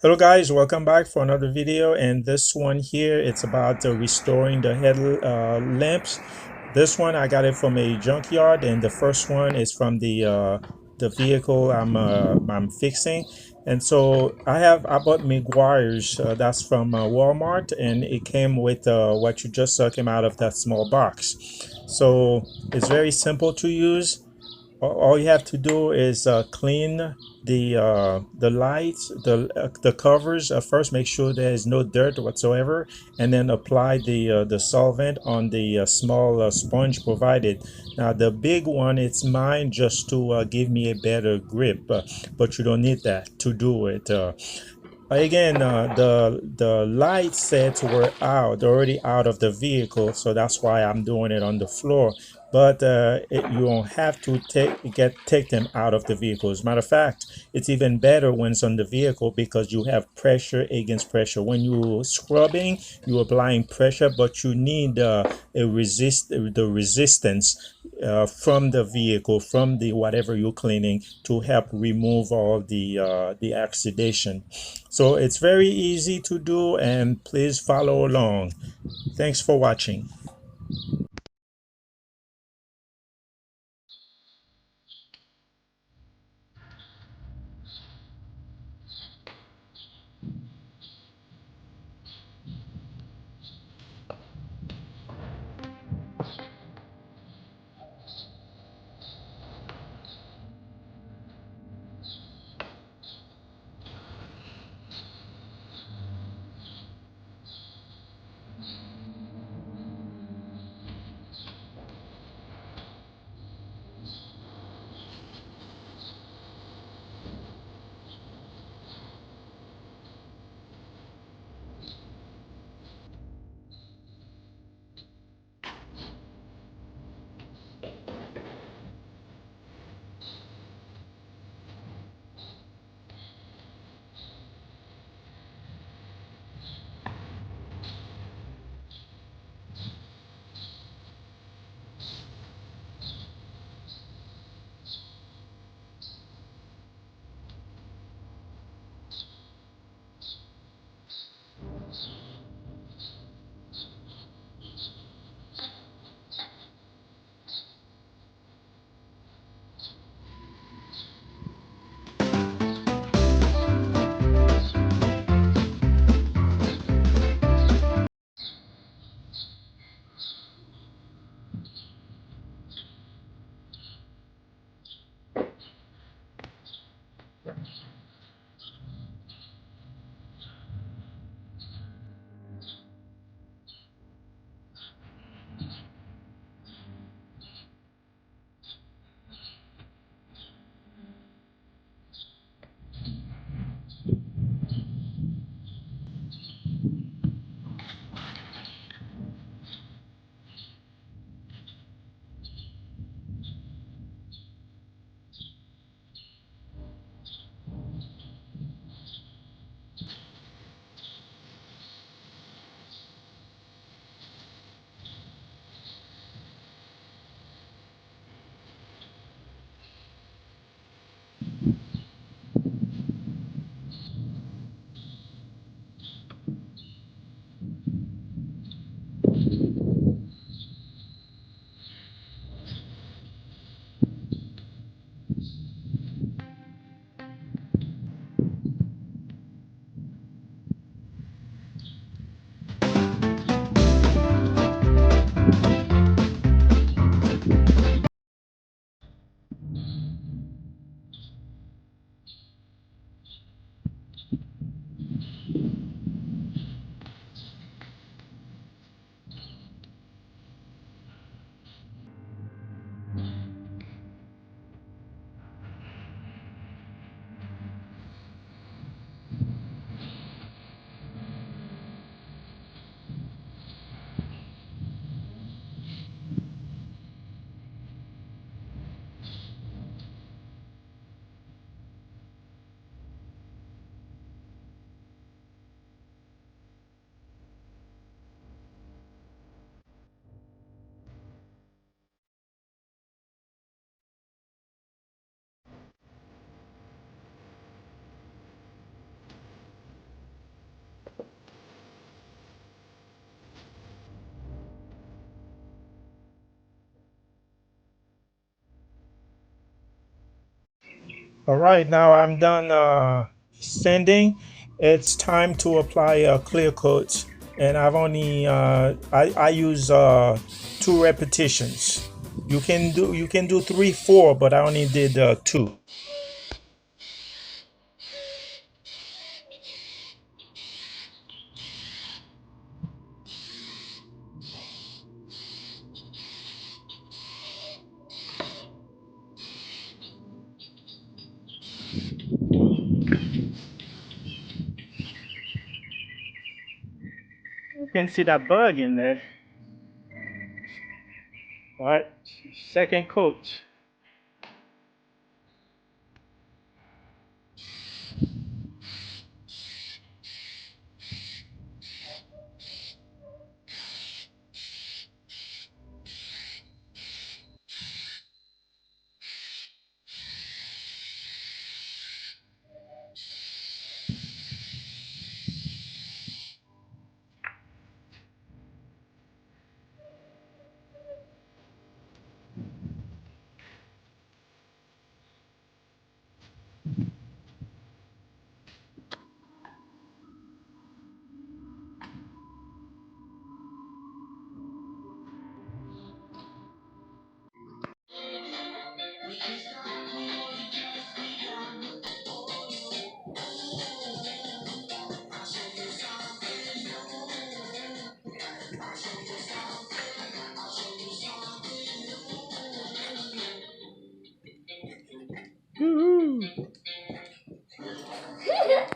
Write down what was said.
Hello guys, welcome back for another video, and this one here it's about restoring the head lamps. This one I got it from a junkyard, and the first one is from the vehicle I'm fixing. And so I bought McGuire's, that's from Walmart, and it came with what you just came out of that small box. So it's very simple to use. All you have to do is clean the lights, the covers. First, make sure there is no dirt whatsoever, and then apply the solvent on the small sponge provided. Now, the big one, it's mine just to give me a better grip, but you don't need that to do it. Again, the light sets were already out of the vehicle, so that's why I'm doing it on the floor. But you don't have to take them out of the vehicle. As a matter of fact, it's even better when it's on the vehicle because you have pressure against pressure. When you scrubbing, you're applying pressure, but you need the resistance from the vehicle, from the whatever you're cleaning, to help remove all the oxidation. So it's very easy to do, and please follow along. Thanks for watching. All right, now I'm done sanding. It's time to apply a clear coat, and I've only I use 2 repetitions. You can do 3, 4, but I only did 2. You can see that bug in there. All right, second coat.